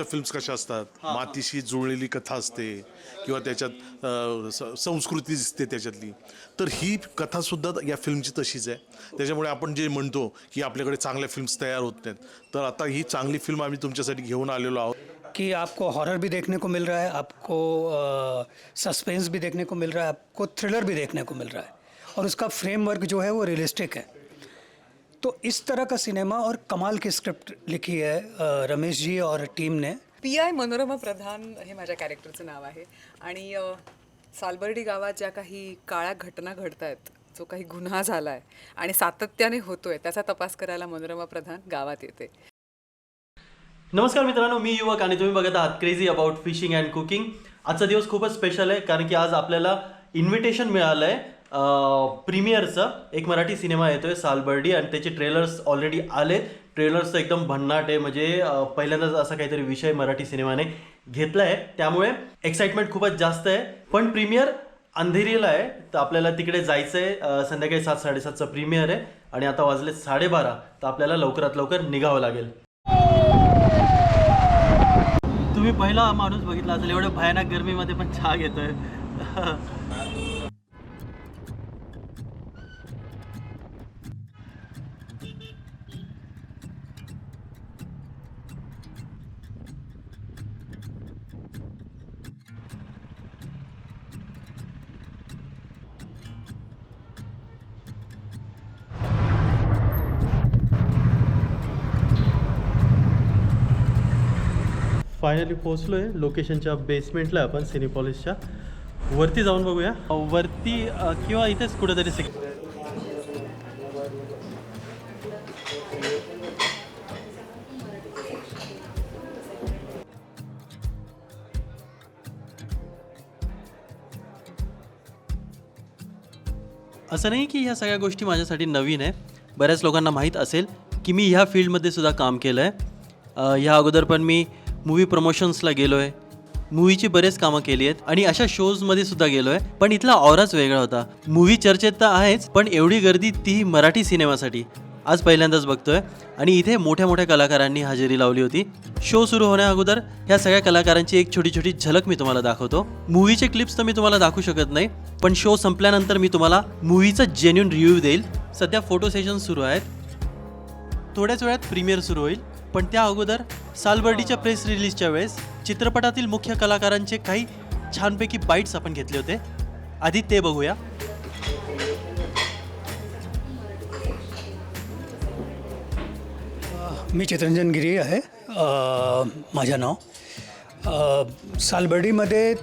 Films कशा असतात, मातीशी जुळलेली कथा असते किंवा त्याच्यात संस्कृती दिसते त्याच्यातली. तर ही कथासुद्धा या फिल्मची तशीच आहे. त्याच्यामुळे आपण जे म्हणतो की आपल्याकडे चांगल्या फिल्म्स तयार होत नाहीत, तर आता ही चांगली फिल्म आम्ही तुमच्यासाठी घेऊन आलेलो आहोत. कि आपको हॉरर भी देखने को मिल रहा है, आपको सस्पेंस भी देखने को मिल रहा है, आपको थ्रिलर भी देखने को मिल रहा है और उसका फ्रेमवर्क जो है वो रियलिस्टिक है. तो इस तरह का सिनेमा और कमाल की स्क्रिप्ट लिखी है रमेश जी और टीम ने. पी.आय. मनोरमा प्रधान हे माझ्या कॅरेक्टरचं नाव आहे आणि सालबर्डी गावात ज्या काही काळ्या घटना घडत आहेत, जो काही गुन्हा झाला आहे आणि सातत्याने होतोय त्याचा तपास करायला मनोरमा प्रधान गावात येते. नमस्कार मित्रांनो, मी युवक आणि तुम्ही बघत आहात crazy about fishing and cooking. आजचा दिवस खूपच स्पेशल आहे कारण की आज आपल्याला इन्व्हिटेशन मिळालं आहे प्रीमियरचं. एक मराठी सिनेमा येतोय सालबर्डी आणि त्याचे ट्रेलर्स ऑलरेडी आलेत. ट्रेलर्सचं एकदम भन्नाट आहे, म्हणजे पहिल्यांदाच असा काहीतरी विषय मराठी सिनेमाने घेतला आहे, त्यामुळे एक्साइटमेंट खूपच जास्त आहे. पण प्रीमियर अंधेरीला आहे, तर आपल्याला तिकडे जायचं आहे. संध्याकाळी 7-7:30चं प्रीमियर आहे आणि आता वाजले 12:30, तर आपल्याला लवकरात लवकर निघावं लागेल. तुम्ही पहिला माणूस बघितला असेल एवढ्या भयानक गरमीमध्ये पण चहा घेतोय. फायनली पोहोचलो आहे लोकेशनच्या बेसमेंटला. आपण सिनेपॉलिसच्या वरती जाऊन बघूया. वरती किंवा इथेच कुठेतरी असं नाही की ह्या सगळ्या गोष्टी माझ्यासाठी नवीन आहे. बऱ्याच लोकांना माहीत असेल की मी ह्या फील्डमध्ये सुद्धा काम केलं आहे. ह्या अगोदर पण मी मूवी प्रमोशन्सला गेलो आहे, मूवीची बरेच कामं केली आहेत आणि अशा शोजमध्ये सुद्धा गेलो आहे. पण इथला ऑराच वेगळा होता. मूवी चर्चेत तर आहेच, पण एवढी गर्दी तीही मराठी सिनेमासाठी आज पहिल्यांदाच बघतोय. आणि इथे मोठ्या मोठ्या कलाकारांनी हजेरी लावली होती. शो सुरू होण्या अगोदर ह्या सगळ्या कलाकारांची एक छोटी छोटी झलक मी तुम्हाला दाखवतो. मूवीचे क्लिप्स तर मी तुम्हाला दाखवू शकत नाही, पण शो संपल्यानंतर मी तुम्हाला मूवीचा जेन्युइन रिव्ह्यू देईल. सध्या फोटो सेशन सुरू आहेत, थोड्याच वेळात प्रीमियर सुरू होईल. पण त्या अगोदर सालबर्डीच्या प्रेस रिलीजच्या वेळेस चित्रपटातील मुख्य कलाकारांचे काही छानपैकी बाईट्स आपण घेतले होते. आधी ते बघूया. मी चित्रंजन गिरी आहे माझं नाव. सालबर्डीमध्ये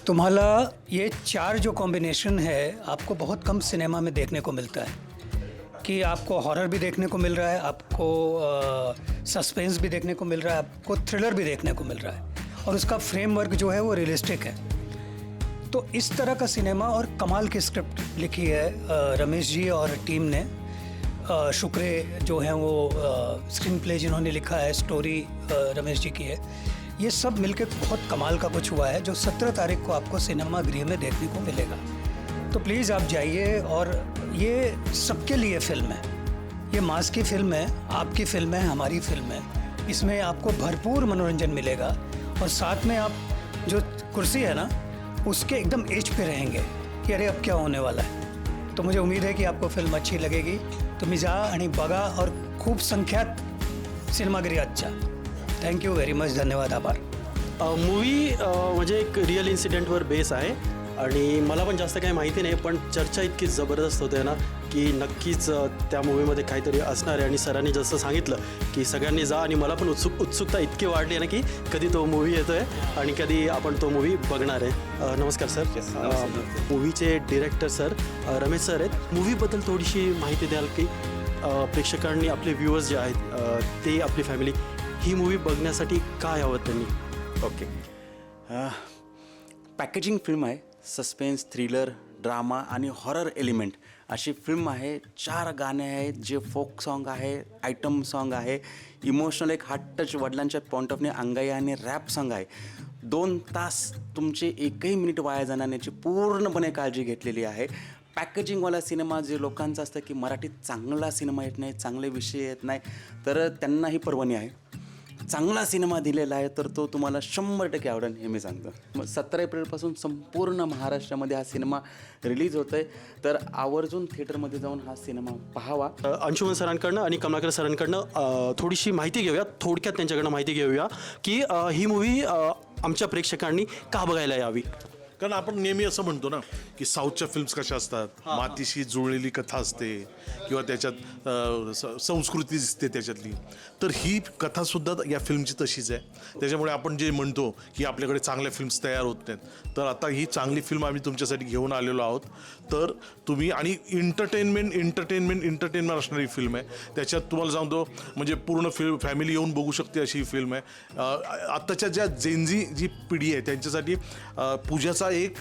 तुम्हाला ये 4 जो कॉम्बिनेशन है आपको बहुत कम सिनेमा में देखने को मिलता है. कि आपको हॉरर भी देखने को मिल रहा है, आपको सस्पेंस भी देखने को मिल रहा है, आपको थ्रिलर भी देखने को मिल रहा है और उसका फ्रेमवर्क जो है वो रियलिस्टिक है. तो इस तरह का सिनेमा और कमाल की स्क्रिप्ट लिखी है रमेश जी और टीम ने. शुक्रे जो हैं वो स्क्रीन प्ले जिन्होंने लिखा है, स्टोरी रमेश जी की है. ये सब मिलकर बहुत कमाल का कुछ हुआ है जो 17 तारीख को आपको सिनेमा गृह में देखने को मिलेगा. तो प्लीज़ आप जाइए. और ये सबके लिए फिल्म है, ये मास की फिल्म है, आपकी फिल्म है, हमारी फिल्म है. इसमें आपको भरपूर मनोरंजन मिलेगा और साथ में आप जो कुर्सी है ना उसके एकदम एज पे रहेंगे कि अरे अब क्या होने वाला है. तो मुझे उम्मीद है कि आपको फिल्म अच्छी लगेगी. तुम्ही जा आणि बघा और खूप संख्यात सिनेमागृह अच्छा. Thank you very much. धन्यवाद, आभार. मूवी म्हणजे एक रिअल इन्सिडेंटवर बेस आहे आणि मला पण जास्त काही माहिती नाही, पण चर्चा इतकी जबरदस्त होते ना की नक्कीच त्या मूवीमध्ये काहीतरी असणार आहे. आणि सरांनी जसं सांगितलं की सगळ्यांनी जा, आणि मला पण उत्सुकता इतकी वाढली आहे ना की कधी तो मूवी येतो आहे आणि कधी आपण तो मूवी बघणार आहे. नमस्कार सर. मूवीचे डिरेक्टर सर रमेश सर आहेत. मूवीबद्दल थोडीशी माहिती द्याल की प्रेक्षकांनी, आपले व्ह्युअर्स जे आहेत ते, आपली फॅमिली ही मूवी बघण्यासाठी काय यावं त्यांनी? ओके. पॅकेजिंग फिल्म आहे. सस्पेन्स, थ्रिलर, ड्रामा आणि हॉरर एलिमेंट अशी फिल्म आहे. 4 गाणे आहेत जे फोक सॉन्ग आहे, आयटम सॉन्ग आहे, इमोशनल एक हार्ट टच वडिलांच्या पॉईंट ऑफ व्ह्यू अंगाई आणि रॅप सॉन्ग आहे. 2 तास तुमचे एकही मिनिट वाया जाणार नाही याची पूर्णपणे काळजी घेतलेली आहे. पॅकेजिंगवाला सिनेमा जे लोकांचं असतं की मराठीत चांगला सिनेमा येत नाही, चांगले विषय येत नाही, तर त्यांना ही पर्वणी आहे. चांगला सिनेमा दिलेला आहे तर तो तुम्हाला 100% आवडेल हे मी सांगतो. मग 17 एप्रिलपासून संपूर्ण महाराष्ट्रामध्ये हा सिनेमा रिलीज होतो आहे, तर आवर्जून थिएटरमध्ये जाऊन हा सिनेमा पाहावा. अंशुमन सरांकडनं आणि कमलाकर सरांकडनं थोडीशी माहिती घेऊया, थोडक्यात त्यांच्याकडनं माहिती घेऊया की ही मूवी आमच्या प्रेक्षकांनी का बघायला यावी. कारण आपण नेहमी असं म्हणतो ना की साऊथच्या फिल्म्स कशा असतात, मातीशी जुळलेली कथा असते किंवा त्याच्यात संस्कृती दिसते त्याच्यातली, तर ही कथासुद्धा या फिल्मची तशीच आहे. त्याच्यामुळे आपण जे म्हणतो की आपल्याकडे चांगल्या फिल्म्स तयार होत नाहीत, तर आता ही चांगली फिल्म आम्ही तुमच्यासाठी घेऊन आलेलो आहोत. तर तुम्ही आणि एंटरटेनमेंट असणारी फिल्म आहे. त्याच्यात तुम्हाला सांगतो म्हणजे पूर्ण फॅमिली येऊन बघू शकते अशी ही फिल्म आहे. आत्ताच्या ज्या जेनझी जी पिढी आहे त्यांच्यासाठी पूजाचा एक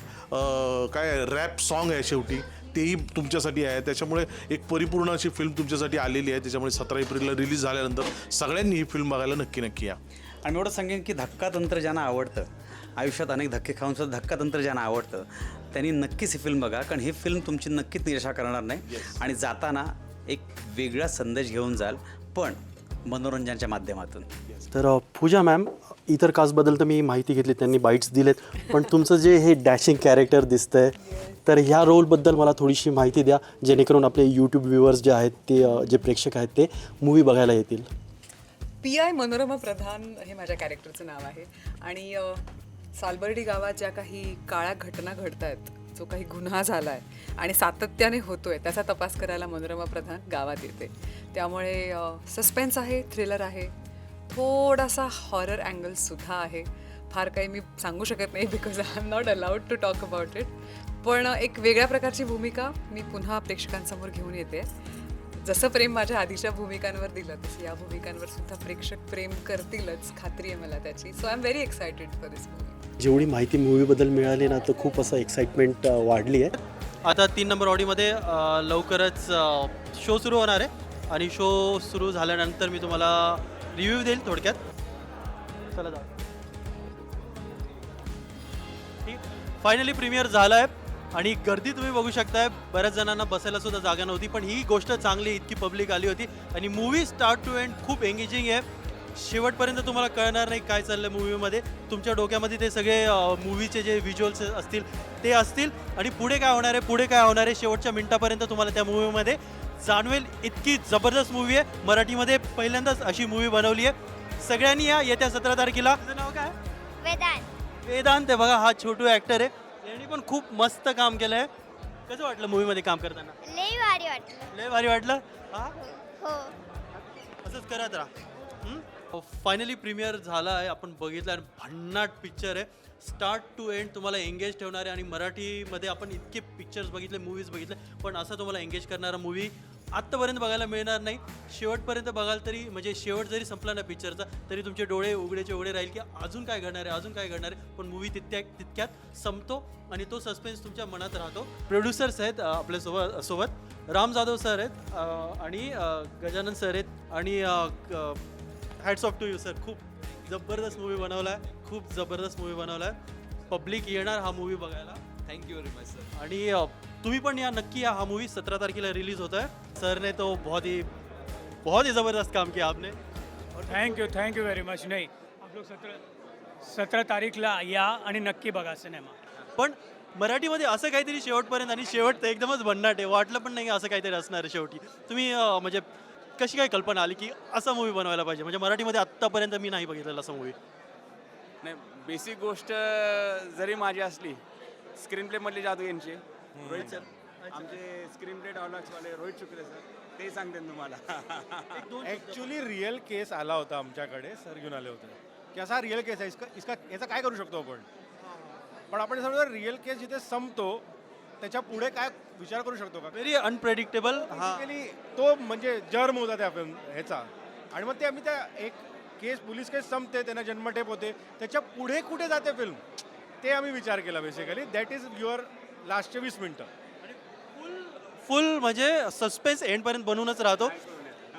काय रॅप सॉन्ग आहे शेवटी, तेही तुमच्यासाठी आहे. त्याच्यामुळे एक परिपूर्ण अशी फिल्म तुमच्यासाठी आलेली आहे. त्याच्यामुळे 17 एप्रिलला रिलीज झाल्यानंतर सगळ्यांनी ही फिल्म बघायला नक्की या. आणि एवढं सांगेन की धक्कातंत्र ज्यांना आवडतं, आयुष्यात अनेक धक्के खाऊन सुद्धा धक्कातंत्र ज्यांना आवडतं त्यांनी नक्कीच ही फिल्म बघा, कारण ही फिल्म तुमची नक्कीच निराशा करणार नाही. आणि जाताना एक वेगळा संदेश घेऊन जाल, पण मनोरंजनाच्या माध्यमातून. तर पूजा मॅम, इतर कास्टबद्दल तर मी माहिती घेतली, त्यांनी बाईट्स दिलेत, पण तुमचं जे हे डॅशिंग कॅरेक्टर दिसतंय, तर ह्या रोलबद्दल मला थोडीशी माहिती द्या, जेणेकरून आपले यूट्यूब व्ह्युअर्स जे आहेत ते जे प्रेक्षक आहेत ते मूवी बघायला येतील. PI मनोरमा प्रधान हे माझ्या कॅरेक्टरचं नाव आहे. आणि सालबर्डी गावात ज्या काही काळ्या घटना घडत आहेत, जो काही गुन्हा झाला आहे आणि सातत्याने होतोय, त्याचा तपास करायला मनोरमा प्रधान गावात येते. त्यामुळे सस्पेन्स आहे, थ्रिलर आहे, थोडासा हॉरर अँगलसुद्धा आहे. फार काही मी सांगू शकत नाही because I am not allowed to talk about it. पण एक वेगळ्या प्रकारची भूमिका मी पुन्हा प्रेक्षकांसमोर घेऊन येते. जसं प्रेम माझ्या आधीच्या भूमिकांवर दिलं, तसं या भूमिकांवर सुद्धा प्रेक्षक प्रेम करतीलच, खात्री आहे मला त्याची. So I am very excited for this movie. जेवढी माहिती मूवीबद्दल मिळाली ना, तर खूप असं एक्साइटमेंट वाढली आहे. आता 3 नंबर ऑडीमध्ये लवकरच शो सुरू होणार आहे आणि शो सुरू झाल्यानंतर मी तुम्हाला रिव्ह्यू देईल थोडक्यात. चला जा. ठीक, फायनली प्रीमियर झाला आहे आणि गर्दी तुम्ही बघू शकताय. बऱ्याच जणांना बसायला सुद्धा जागा नव्हती, पण ही गोष्ट चांगली, इतकी पब्लिक आली होती आणि मूवी स्टार्ट टू एंड खूप एंगेजिंग आहे. शेवटपर्यंत तुम्हाला कळणार नाही काय चाललं आहे मूवीमध्ये. तुमच्या डोक्यामध्ये ते सगळे मूवीचे जे व्हिज्युअल्स असतील ते असतील आणि पुढे काय होणार आहे शेवटच्या मिनिटापर्यंत तुम्हाला त्या मूवीमध्ये जाणवेल. इतकी जबरदस्त मूवी आहे. मराठीमध्ये पहिल्यांदाच अशी मूवी बनवली आहे. सगळ्यांनी या येत्या 17 तारखेला. तुझं नाव काय? वेदांत आहे बघा, हा छोटू ॲक्टर आहे. यांनी पण खूप मस्त काम केलं आहे. कसं वाटलं मूवीमध्ये काम करताना? लय भारी वाटलं. हा, असंच करत राहा. फायनली प्रीमियर झाला आहे, आपण बघितलं आणि भन्नाट पिक्चर आहे. स्टार्ट टू एंड तुम्हाला एंगेज ठेवणार आहे. आणि मराठीमध्ये आपण इतके पिक्चर्स बघितले, मूवीज बघितले, पण असा तुम्हाला एंगेज करणारा मूवी आत्तापर्यंत बघायला मिळणार नाही. शेवटपर्यंत बघाल तरी, म्हणजे शेवट जरी संपला ना पिक्चरचा, तरी तुमचे डोळे उघडेचे उघडे राहील की अजून काय घडणार आहे. पण मूवी तितक्यात संपतो आणि तो सस्पेन्स तुमच्या मनात राहतो. प्रोड्युसर्स आहेत आपल्यासोबत राम जाधव सर आहेत आणि गजानन सर आहेत. आणि hats off to you sir, खूप जबरदस्त मूवी बनवला आहे. पब्लिक येणार हा मूवी बघायला. Thank you very much sir. आणि तुम्ही पण या, नक्की या. हा मूवी 17 तारखेला रिलीज होता है. सर ने तो बहुत ही ज़बरदस्त काम किया आपने. Thank you very much. नाही, आप लोग 17 तारीखला या आणि नक्की बघा सिनेमा. पण मराठीमध्ये असं काहीतरी शेवटपर्यंत, आणि शेवट तर एकदमच भन्नाट आहे. वाटलं पण नाही असं काहीतरी असणार आहे शेवटी. तुम्ही म्हणजे कशी काय कल्पना आली की असा मूवी बनवायला पाहिजे? म्हणजे मराठीमध्ये आत्तापर्यंत मी नाही बघितलेला असा मूवी. नाही, बेसिक गोष्ट जरी माझी असली, स्क्रीन प्लेमधली जादू यांची रोहित सर, आमचे स्क्रीन प्ले डायलॉग्सवाले रोहित शुक्रे सर, ते सांगते तुम्हाला. ॲक्च्युली रिअल केस आला होता आमच्याकडे, सर घेऊन आले होते की असा रिअल केस आहे, याचा काय करू शकतो आपण. पण आपण समजा रिअल केस जिथे संपतो त्याच्या पुढे काय विचार करू शकतो का? Very unpredictable. बेसिकली तो म्हणजे जर्म होता त्या फिल्म ह्याचा. आणि मग ते आम्ही त्या एक केस, पोलीस केस संपते, त्यांना जन्मठेप होते, त्याच्या पुढे कुठे जाते फिल्म, ते आम्ही विचार केला बेसिकली. दॅट इज युअर लास्टचे 20 मिनटं. फुल म्हणजे सस्पेन्स एंडपर्यंत बनवूनच राहतो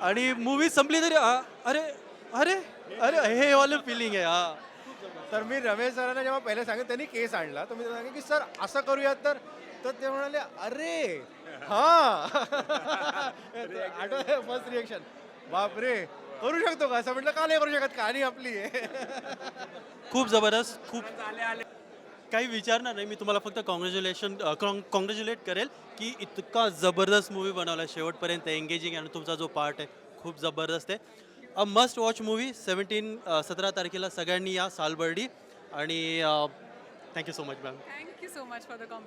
आणि मूवी संपली तरी अरे अरे अरे हे वालं फिलिंग आहे. हा, तर मी रमेश सरांना जेव्हा पहिले सांगितलं, त्यांनी केस आणला, तर मी सांगितलं की सर असं करूयात, तर ते म्हणाले अरे हां. फर्स्ट रिएक्शन, बापरे, करू शकतो का असं म्हटलं, का नाही करू शकत, कहाणी आपली आहे. खूप जबरदस्त, खूप काही विचारणार नाही मी तुम्हाला, फक्त कॉंग्रॅच्युलेट करेल की इतका जबरदस्त मूवी बनवला शेवटपर्यंत, एंगेजिंग, आणि तुमचा जो पार्ट आहे खूप जबरदस्त आहे. A must watch movie. 17 तारखेला सगळ्यांनी या सालबर्डी. आणि thank you so much ma'am. Thank you so much for the complement.